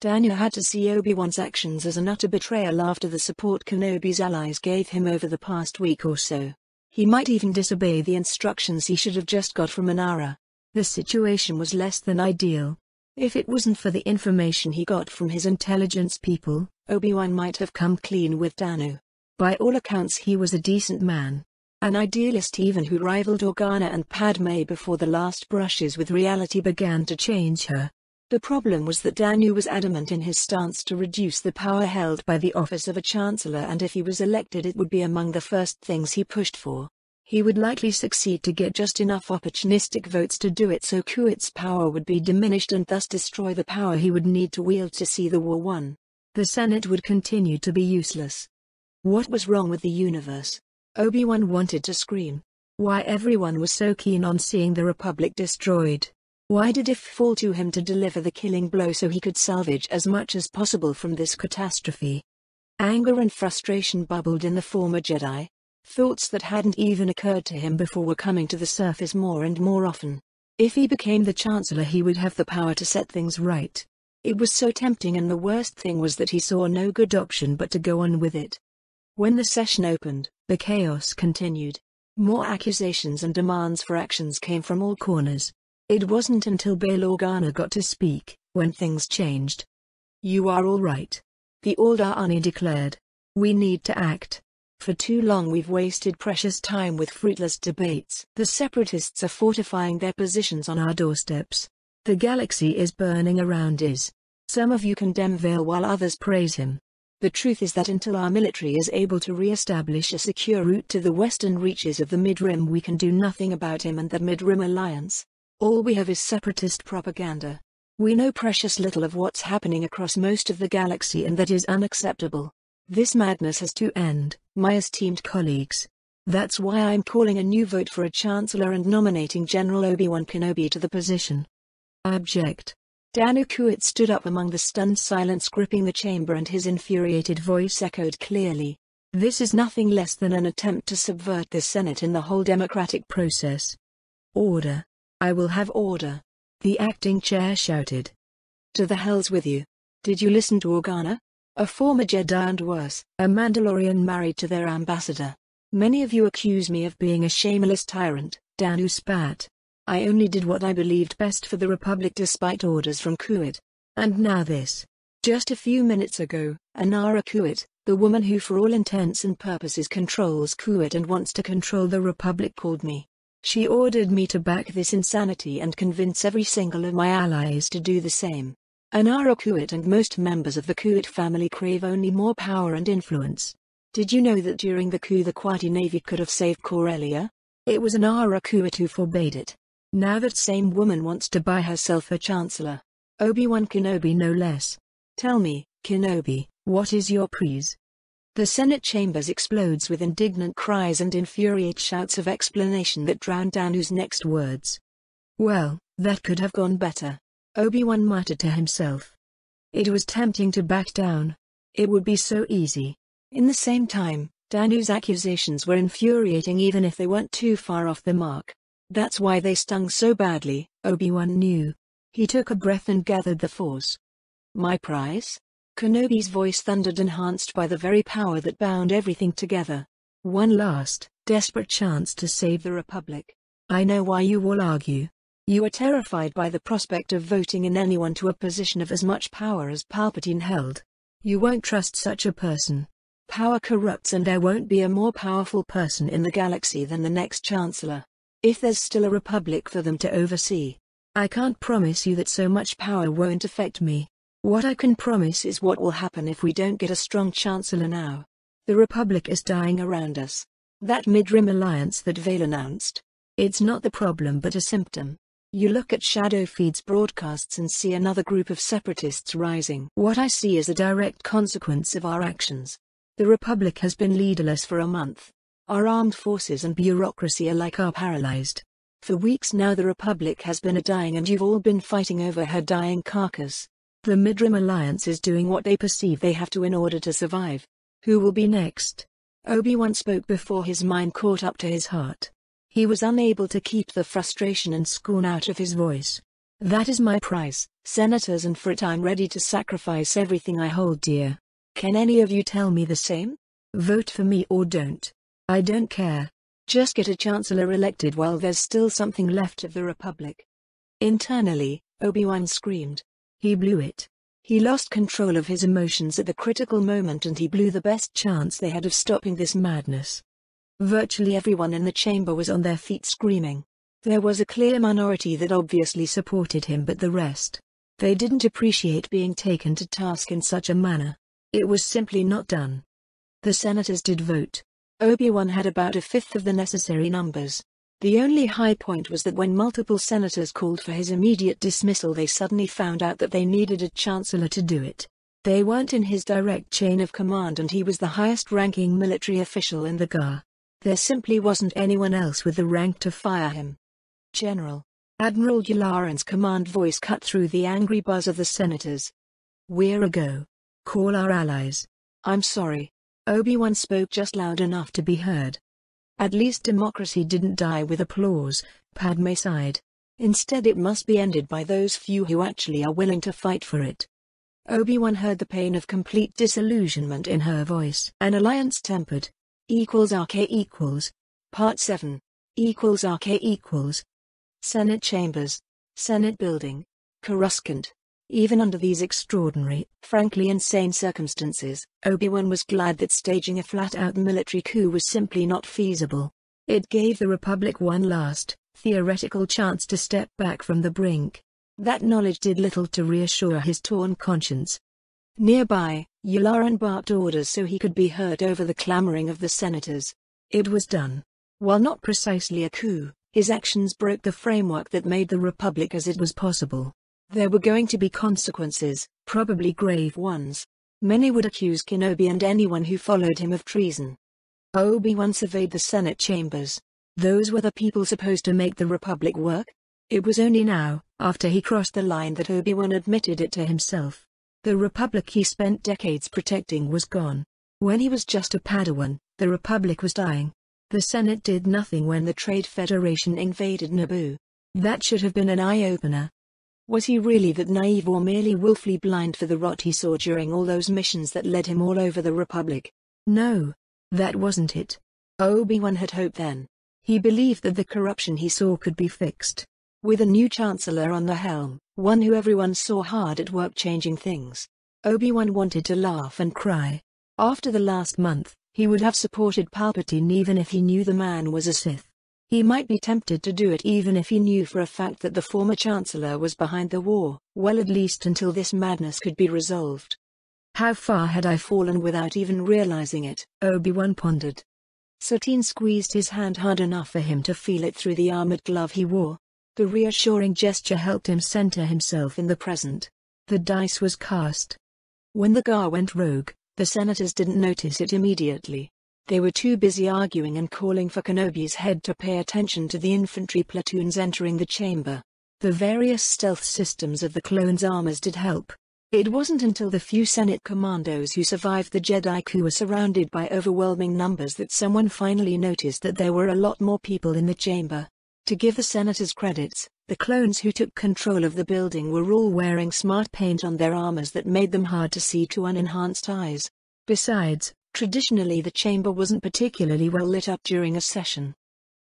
Daniel had to see Obi-Wan's actions as an utter betrayal after the support Kenobi's allies gave him over the past week or so. He might even disobey the instructions he should have just got from Inara. The situation was less than ideal. If it wasn't for the information he got from his intelligence people, Obi-Wan might have come clean with Danu. By all accounts he was a decent man. An idealist even who rivaled Organa and Padme before the last brushes with reality began to change her. The problem was that Danu was adamant in his stance to reduce the power held by the office of a chancellor, and if he was elected it would be among the first things he pushed for. He would likely succeed to get just enough opportunistic votes to do it so Kuwit's power would be diminished and thus destroy the power he would need to wield to see the war won. The Senate would continue to be useless. What was wrong with the universe? Obi-Wan wanted to scream. Why everyone was so keen on seeing the Republic destroyed? Why did it fall to him to deliver the killing blow so he could salvage as much as possible from this catastrophe? Anger and frustration bubbled in the former Jedi. Thoughts that hadn't even occurred to him before were coming to the surface more and more often. If he became the Chancellor he would have the power to set things right. It was so tempting, and the worst thing was that he saw no good option but to go on with it. When the session opened, the chaos continued. More accusations and demands for actions came from all corners. It wasn't until Bail Organa got to speak, when things changed. "You are all right," the Aldani declared. "We need to act. For too long we've wasted precious time with fruitless debates. The Separatists are fortifying their positions on our doorsteps. The galaxy is burning around us. Some of you condemn Vale while others praise him. The truth is that until our military is able to re-establish a secure route to the western reaches of the Mid-Rim we can do nothing about him and the Mid-Rim Alliance. All we have is separatist propaganda. We know precious little of what's happening across most of the galaxy, and that is unacceptable. This madness has to end, my esteemed colleagues. That's why I'm calling a new vote for a Chancellor and nominating General Obi-Wan Kenobi to the position." "Abject." Danu Kuwit stood up among the stunned silence gripping the chamber, and his infuriated voice echoed clearly. "This is nothing less than an attempt to subvert the Senate and the whole democratic process." "Order. I will have order," the acting chair shouted. "To the hells with you. Did you listen to Organa? A former Jedi and worse, a Mandalorian married to their ambassador. Many of you accuse me of being a shameless tyrant," Danu spat. "I only did what I believed best for the Republic despite orders from Kuwit. And now this. Just a few minutes ago, Inara Kuwit, the woman who for all intents and purposes controls Kuwit and wants to control the Republic, called me. She ordered me to back this insanity and convince every single of my allies to do the same. Inara Kuwit and most members of the Kuwit family crave only more power and influence. Did you know that during the coup the Quati Navy could have saved Corellia? It was Inara Kuwit who forbade it. Now that same woman wants to buy herself a Chancellor. Obi-Wan Kenobi no less. Tell me, Kenobi, what is your pleas?" The Senate chambers explodes with indignant cries and infuriate shouts of explanation that drowned Danu's next words. "Well, that could have gone better," Obi-Wan muttered to himself. It was tempting to back down. It would be so easy. In the same time, Danu's accusations were infuriating even if they weren't too far off the mark. That's why they stung so badly, Obi-Wan knew. He took a breath and gathered the force. "My prize?" Kenobi's voice thundered, enhanced by the very power that bound everything together. "One last, desperate chance to save the Republic. I know why you all argue. You are terrified by the prospect of voting in anyone to a position of as much power as Palpatine held. You won't trust such a person. Power corrupts, and there won't be a more powerful person in the galaxy than the next Chancellor. If there's still a Republic for them to oversee. I can't promise you that so much power won't affect me. What I can promise is what will happen if we don't get a strong Chancellor now. The Republic is dying around us. That Mid-Rim alliance that Vale announced. It's not the problem but a symptom. You look at Shadow Feed's broadcasts and see another group of separatists rising. What I see is a direct consequence of our actions. The Republic has been leaderless for a month. Our armed forces and bureaucracy alike are paralyzed. For weeks now the Republic has been dying, and you've all been fighting over her dying carcass. The Mid-Rim Alliance is doing what they perceive they have to in order to survive. Who will be next?" Obi-Wan spoke before his mind caught up to his heart. He was unable to keep the frustration and scorn out of his voice. "That is my price, senators, and for it I'm ready to sacrifice everything I hold dear. Can any of you tell me the same? Vote for me or don't. I don't care. Just get a chancellor elected while there's still something left of the republic." Internally, Obi-Wan screamed. He blew it. He lost control of his emotions at the critical moment, and he blew the best chance they had of stopping this madness. Virtually everyone in the chamber was on their feet screaming. There was a clear minority that obviously supported him, but the rest, they didn't appreciate being taken to task in such a manner. It was simply not done. The senators did vote. Obi-Wan had about a fifth of the necessary numbers. The only high point was that when multiple senators called for his immediate dismissal, they suddenly found out that they needed a chancellor to do it. They weren't in his direct chain of command, and he was the highest-ranking military official in the GAR. There simply wasn't anyone else with the rank to fire him. "General." Admiral Yularen's command voice cut through the angry buzz of the senators. "We're a go. Call our allies." "I'm sorry." Obi-Wan spoke just loud enough to be heard. At least democracy didn't die with applause, Padme sighed. Instead it must be ended by those few who actually are willing to fight for it. Obi-Wan heard the pain of complete disillusionment in her voice. An alliance tempered. =RK equals. Part 7. =RK equals. Senate Chambers. Senate Building. Coruscant. Even under these extraordinary, frankly insane circumstances, Obi-Wan was glad that staging a flat-out military coup was simply not feasible. It gave the Republic one last, theoretical chance to step back from the brink. That knowledge did little to reassure his torn conscience. Nearby, Yularen barked orders so he could be heard over the clamoring of the senators. It was done. While not precisely a coup, his actions broke the framework that made the Republic as it was possible. There were going to be consequences, probably grave ones. Many would accuse Kenobi and anyone who followed him of treason. Obi-Wan surveyed the Senate chambers. Those were the people supposed to make the Republic work? It was only now, after he crossed the line, that Obi-Wan admitted it to himself. The Republic he spent decades protecting was gone. When he was just a Padawan, the Republic was dying. The Senate did nothing when the Trade Federation invaded Naboo. That should have been an eye-opener. Was he really that naive, or merely willfully blind for the rot he saw during all those missions that led him all over the Republic? No, that wasn't it. Obi-Wan had hope then. He believed that the corruption he saw could be fixed. With a new chancellor on the helm, one who everyone saw hard at work changing things, Obi-Wan wanted to laugh and cry. After the last month, he would have supported Palpatine even if he knew the man was a Sith. He might be tempted to do it even if he knew for a fact that the former chancellor was behind the war, well, at least until this madness could be resolved. How far had I fallen without even realizing it? Obi-Wan pondered. Satine squeezed his hand hard enough for him to feel it through the armored glove he wore. The reassuring gesture helped him center himself in the present. The dice was cast. When the GAR went rogue, the senators didn't notice it immediately. They were too busy arguing and calling for Kenobi's head to pay attention to the infantry platoons entering the chamber. The various stealth systems of the clones' armors did help. It wasn't until the few Senate commandos who survived the Jedi coup were surrounded by overwhelming numbers that someone finally noticed that there were a lot more people in the chamber. To give the senators credits, the clones who took control of the building were all wearing smart paint on their armors that made them hard to see to unenhanced eyes. Besides, traditionally the chamber wasn't particularly well lit up during a session.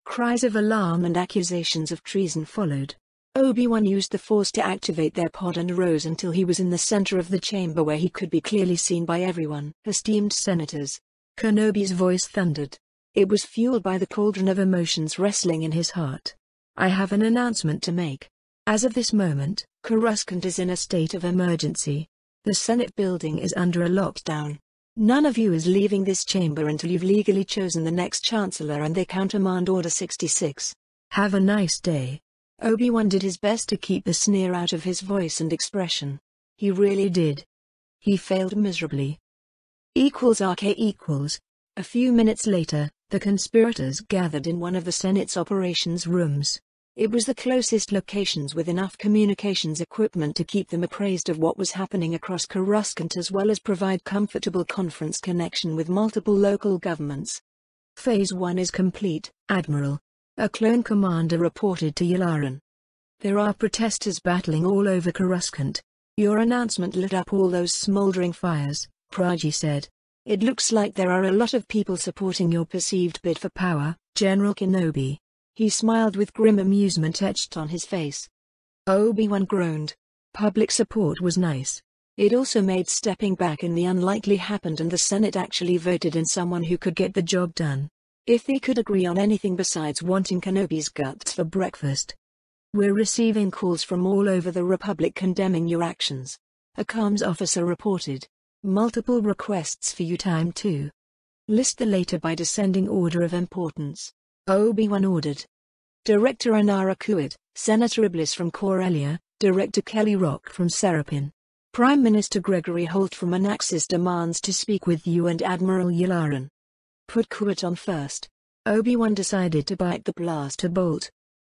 Cries of alarm and accusations of treason followed. Obi-Wan used the Force to activate their pod and rose until he was in the center of the chamber where he could be clearly seen by everyone. Esteemed senators. Kenobi's voice thundered. It was fueled by the cauldron of emotions wrestling in his heart. I have an announcement to make. As of this moment, Coruscant is in a state of emergency. The Senate building is under a lockdown. None of you is leaving this chamber until you've legally chosen the next chancellor and they countermand Order 66. Have a nice day. Obi-Wan did his best to keep the sneer out of his voice and expression. He really did. He failed miserably. =RK equals. A few minutes later, the conspirators gathered in one of the Senate's operations rooms. It was the closest locations with enough communications equipment to keep them appraised of what was happening across Coruscant as well as provide comfortable conference connection with multiple local governments. Phase 1 is complete, Admiral. a clone commander reported to Yularan. There are protesters battling all over Coruscant. Your announcement lit up all those smoldering fires, Praji said. It looks like there are a lot of people supporting your perceived bid for power, General Kenobi. He smiled with grim amusement etched on his face. Obi-Wan groaned. Public support was nice. It also made stepping back in the unlikely happened, and the Senate actually voted in someone who could get the job done. If they could agree on anything besides wanting Kenobi's guts for breakfast. We're receiving calls from all over the Republic condemning your actions. A comms officer reported. Multiple requests for you time too. List the later by descending order of importance. Obi-Wan ordered. Director Anara Kuid, Senator Iblis from Corellia, Director Kelly Rock from Serapin. Prime Minister Gregory Holt from Anaxis demands to speak with you and Admiral Yularan. Put Kuid on first. Obi-Wan decided to bite the blaster bolt.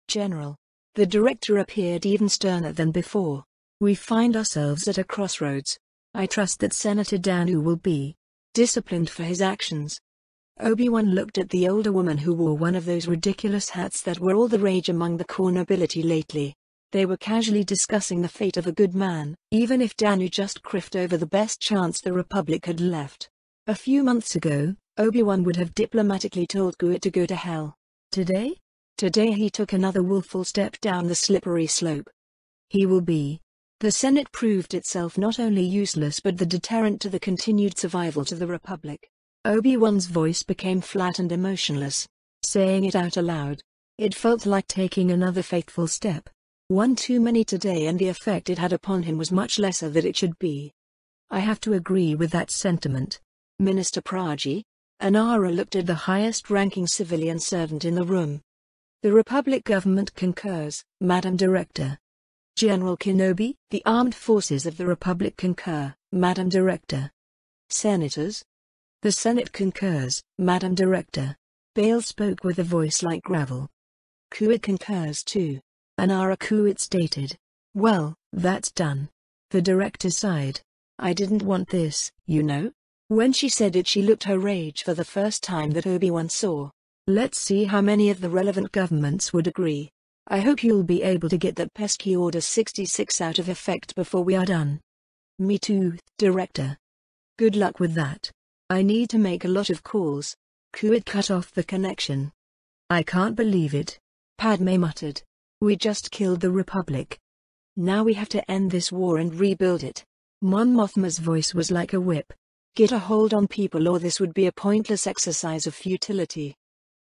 General. The director appeared even sterner than before. We find ourselves at a crossroads. I trust that Senator Danu will be disciplined for his actions. Obi-Wan looked at the older woman who wore one of those ridiculous hats that were all the rage among the core nobility lately. They were casually discussing the fate of a good man, even if Danu just criffed over the best chance the Republic had left. A few months ago, Obi-Wan would have diplomatically told Kuid to go to hell. Today? Today he took another willful step down the slippery slope. He will be. The Senate proved itself not only useless but the deterrent to the continued survival to the Republic. Obi-Wan's voice became flat and emotionless. Saying it out aloud, it felt like taking another fateful step. One too many today, and the effect it had upon him was much lesser than it should be. I have to agree with that sentiment. Minister Praji. Anara looked at the highest-ranking civilian servant in the room. The Republic government concurs, Madam Director. General Kenobi, the armed forces of the Republic concur, Madam Director. Senators. The Senate concurs, Madam Director. Bale spoke with a voice like gravel. Kuid concurs too. Anara Kuid stated. Well, that's done. The director sighed. I didn't want this, you know. When she said it, she looked her rage for the first time that Obi-Wan saw. Let's see how many of the relevant governments would agree. I hope you'll be able to get that pesky Order 66 out of effect before we are done. Me too, Director. Good luck with that. I need to make a lot of calls. Kuid cut off the connection. I can't believe it. Padme muttered. We just killed the Republic. Now we have to end this war and rebuild it. Mon Mothma's voice was like a whip. Get a hold on people, or this would be a pointless exercise of futility.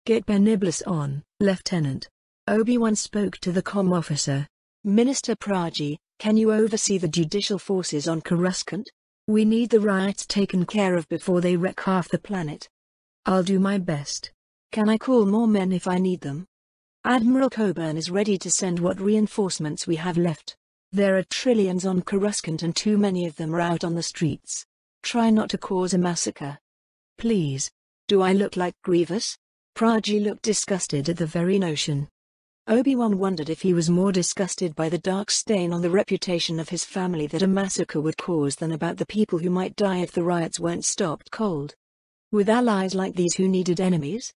Get Ben Iblis on, Lieutenant. Obi-Wan spoke to the comm officer. Minister Praji, can you oversee the judicial forces on Coruscant? We need the riots taken care of before they wreck half the planet. I'll do my best. Can I call more men if I need them? Admiral Coburn is ready to send what reinforcements we have left. There are trillions on Coruscant and too many of them are out on the streets. Try not to cause a massacre. Please. Do I look like Grievous? Praji looked disgusted at the very notion. Obi-Wan wondered if he was more disgusted by the dark stain on the reputation of his family that a massacre would cause than about the people who might die if the riots weren't stopped cold. With allies like these, who needed enemies?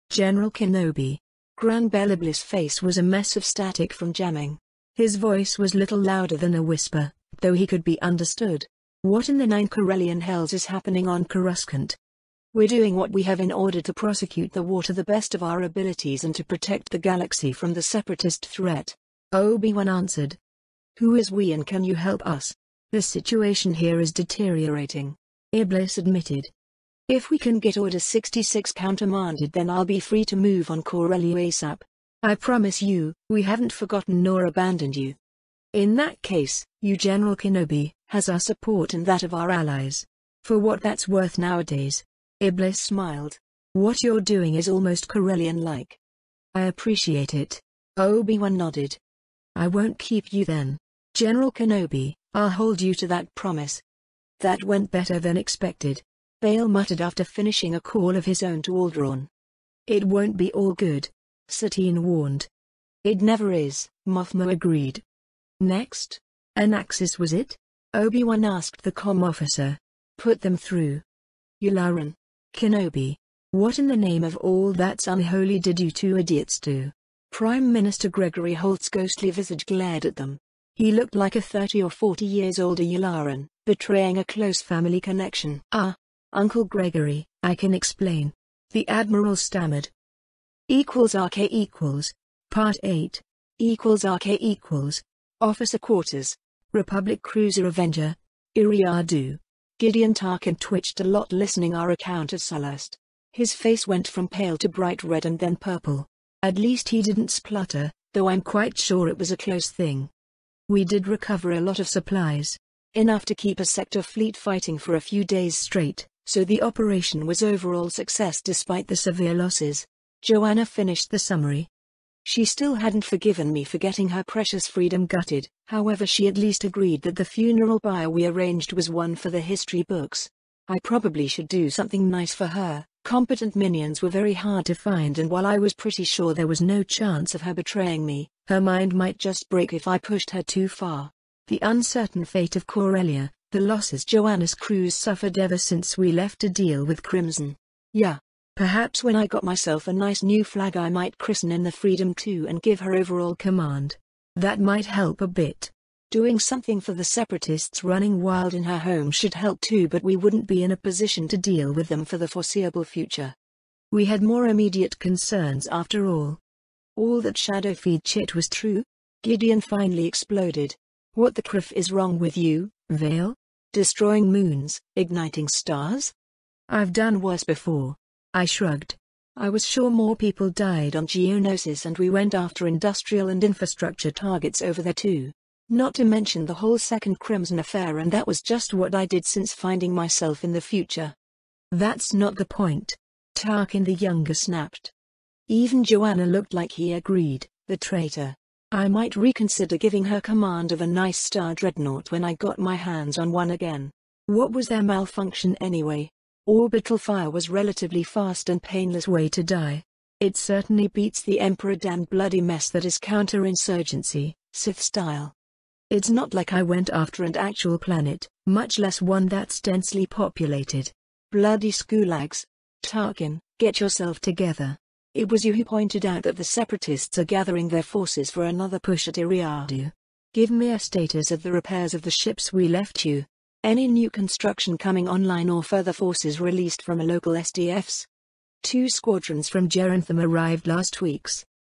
General Kenobi. Gran Beliblis' face was a mess of static from jamming. His voice was little louder than a whisper, though he could be understood. What in the 9 Corellian hells is happening on Coruscant? We're doing what we have in order to prosecute the war to the best of our abilities and to protect the galaxy from the separatist threat. Obi-Wan answered. Who is we and can you help us? The situation here is deteriorating. Iblis admitted. If we can get Order 66 countermanded, then I'll be free to move on Corellia ASAP. I promise you, we haven't forgotten nor abandoned you. In that case, you General Kenobi, has our support and that of our allies. For what that's worth nowadays. Iblis smiled. What you're doing is almost Corellian-like. I appreciate it. Obi-Wan nodded. I won't keep you then. General Kenobi, I'll hold you to that promise. That went better than expected. Bale muttered after finishing a call of his own to Alderaan. It won't be all good. Satine warned. It never is, Mothma agreed. Next? Anaxis was it? Obi-Wan asked the comm officer. Put them through. Yularan. Kenobi. What in the name of all that's unholy did you two idiots do? Prime Minister Gregory Holt's ghostly visage glared at them. He looked like a 30 or 40 years older Yularan, betraying a close family connection. Uncle Gregory, I can explain. The Admiral stammered. RK equals. Part 8. RK equals. Officer Quarters. Republic Cruiser Avenger. Iriadu. Gideon Tarkin twitched a lot listening our account of Sullust. His face went from pale to bright red and then purple. At least he didn't splutter, though I'm quite sure it was a close thing. We did recover a lot of supplies. Enough to keep a sector fleet fighting for a few days straight, so the operation was overall success despite the severe losses. Joanna finished the summary. She still hadn't forgiven me for getting her precious freedom gutted, however she at least agreed that the funeral pyre we arranged was one for the history books. I probably should do something nice for her. Competent minions were very hard to find, and while I was pretty sure there was no chance of her betraying me, her mind might just break if I pushed her too far. The uncertain fate of Corellia, the losses Joanna's crews suffered ever since we left to deal with Crimson. Yeah. Perhaps when I got myself a nice new flag I might christen in the Freedom 2 and give her overall command. That might help a bit. Doing something for the separatists running wild in her home should help too, but we wouldn't be in a position to deal with them for the foreseeable future. We had more immediate concerns after all. All that Shadowfeed chit was true? Gideon finally exploded. What the criff is wrong with you, Vale? Destroying moons, igniting stars? I've done worse before. I shrugged. I was sure more people died on Geonosis and we went after industrial and infrastructure targets over there too. Not to mention the whole Second Crimson affair, and that was just what I did since finding myself in the future. That's not the point. Tarkin the Younger snapped. Even Joanna looked like he agreed, the traitor. I might reconsider giving her command of a nice star dreadnought when I got my hands on one again. What was their malfunction anyway? Orbital fire was relatively fast and painless way to die. It certainly beats the Emperor damned bloody mess that is counterinsurgency, Sith style. It's not like I went after an actual planet, much less one that's densely populated. Bloody skulaks. Tarkin, get yourself together. It was you who pointed out that the separatists are gathering their forces for another push at Iriadu. Give me a status of the repairs of the ships we left you. Any new construction coming online or further forces released from a local SDFs? 2 squadrons from Gerantham arrived last week.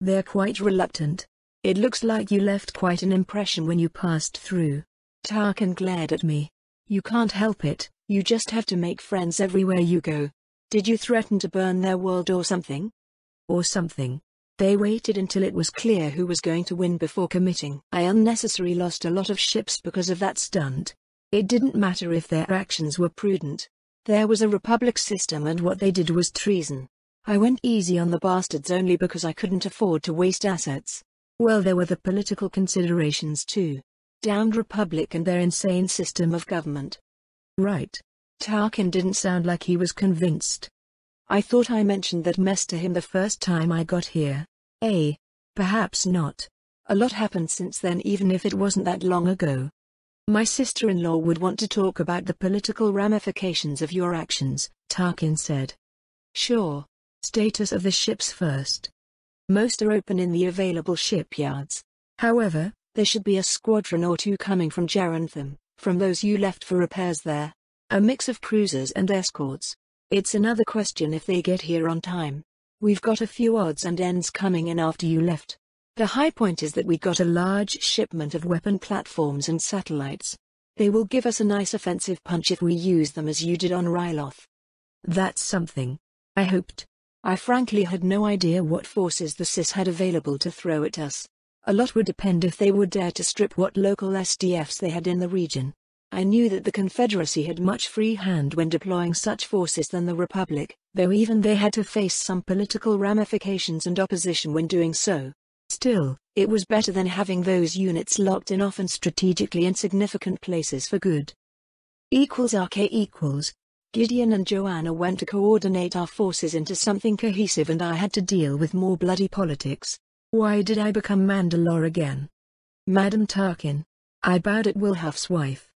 They're quite reluctant. It looks like you left quite an impression when you passed through. Tarkin glared at me. You can't help it, you just have to make friends everywhere you go. Did you threaten to burn their world or something? Or something. They waited until it was clear who was going to win before committing. I unnecessarily lost a lot of ships because of that stunt. It didn't matter if their actions were prudent. There was a republic system and what they did was treason. I went easy on the bastards only because I couldn't afford to waste assets. Well, there were the political considerations too. Damned republic and their insane system of government. Right. Tarkin didn't sound like he was convinced. I thought I mentioned that mess to him the first time I got here. Perhaps not. A lot happened since then, even if it wasn't that long ago. My sister-in-law would want to talk about the political ramifications of your actions, Tarkin said. Sure. Status of the ships first. Most are open in the available shipyards. However, there should be a squadron or 2 coming from Gerantham, from those you left for repairs there. A mix of cruisers and escorts. It's another question if they get here on time. We've got a few odds and ends coming in after you left. The high point is that we got a large shipment of weapon platforms and satellites. They will give us a nice offensive punch if we use them as you did on Ryloth. That's something. I hoped. I frankly had no idea what forces the Sis had available to throw at us. A lot would depend if they would dare to strip what local SDFs they had in the region. I knew that the Confederacy had much free hand when deploying such forces than the Republic, though even they had to face some political ramifications and opposition when doing so. Still, it was better than having those units locked in often strategically insignificant places for good. RK equals. Gideon and Joanna went to coordinate our forces into something cohesive and I had to deal with more bloody politics. Why did I become Mandalore again? Madam Tarkin. I bowed at Wilhuff's wife.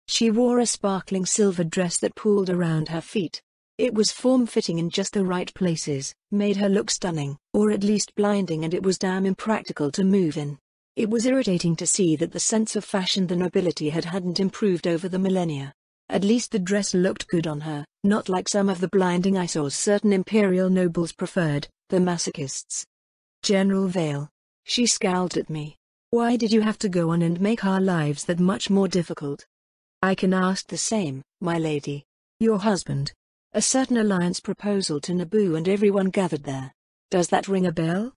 She wore a sparkling silver dress that pooled around her feet. It was form-fitting in just the right places, made her look stunning, or at least blinding, and it was damn impractical to move in. It was irritating to see that the sense of fashion the nobility hadn't improved over the millennia. At least the dress looked good on her, not like some of the blinding eyesores certain imperial nobles preferred, the masochists. General Vale. She scowled at me. Why did you have to go on and make our lives that much more difficult? I can ask the same, my lady. Your husband. A certain alliance proposal to Naboo and everyone gathered there. Does that ring a bell?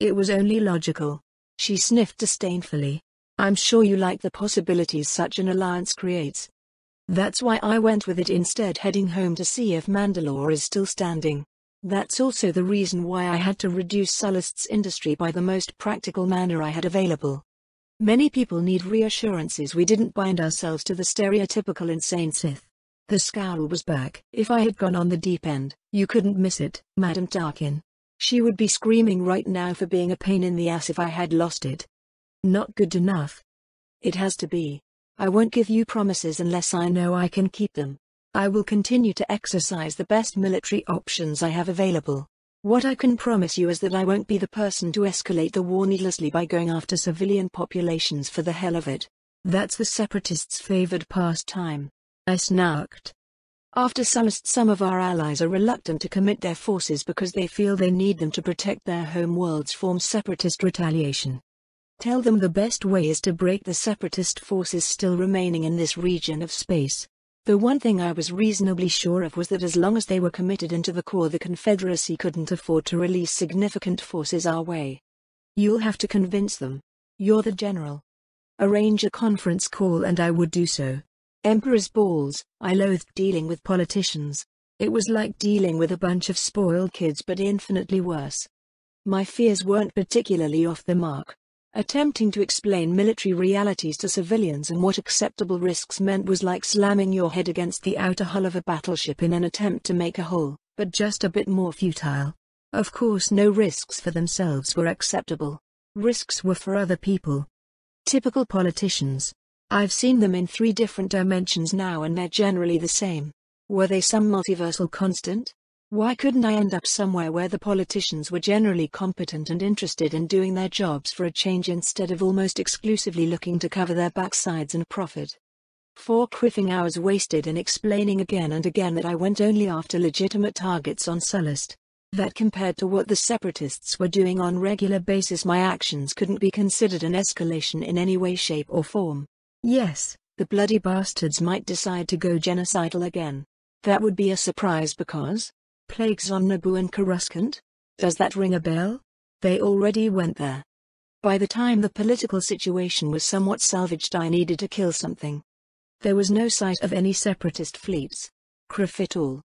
It was only logical. She sniffed disdainfully. I'm sure you like the possibilities such an alliance creates. That's why I went with it instead, heading home to see if Mandalore is still standing. That's also the reason why I had to reduce Sullust's industry by the most practical manner I had available. Many people need reassurances we didn't bind ourselves to the stereotypical insane Sith. The scowl was back. If I had gone on the deep end, you couldn't miss it, Madame Tarkin. She would be screaming right now for being a pain in the ass if I had lost it. Not good enough. It has to be. I won't give you promises unless I know I can keep them. I will continue to exercise the best military options I have available. What I can promise you is that I won't be the person to escalate the war needlessly by going after civilian populations for the hell of it. That's the Separatists' favored pastime. I snarked. After Sullust, some of our allies are reluctant to commit their forces because they feel they need them to protect their home worlds from Separatist retaliation. Tell them the best way is to break the Separatist forces still remaining in this region of space. The one thing I was reasonably sure of was that as long as they were committed into the core, the Confederacy couldn't afford to release significant forces our way. You'll have to convince them. You're the general. Arrange a conference call and I would do so. Emperor's balls. I loathed dealing with politicians. It was like dealing with a bunch of spoiled kids, but infinitely worse. My fears weren't particularly off the mark. Attempting to explain military realities to civilians and what acceptable risks meant was like slamming your head against the outer hull of a battleship in an attempt to make a hole, but just a bit more futile. Of course, no risks for themselves were acceptable. Risks were for other people. Typical politicians. I've seen them in 3 different dimensions now and they're generally the same. Were they some multiversal constant? Why couldn't I end up somewhere where the politicians were generally competent and interested in doing their jobs for a change instead of almost exclusively looking to cover their backsides and profit? 4 quiffing hours wasted in explaining again and again that I went only after legitimate targets on Sullust. That compared to what the Separatists were doing on regular basis, my actions couldn't be considered an escalation in any way, shape or form. Yes, the bloody bastards might decide to go genocidal again. That would be a surprise because plagues on Naboo and Coruscant? Does that ring a bell? They already went there. By the time the political situation was somewhat salvaged, I needed to kill something. There was no sight of any Separatist fleets. Crap at all.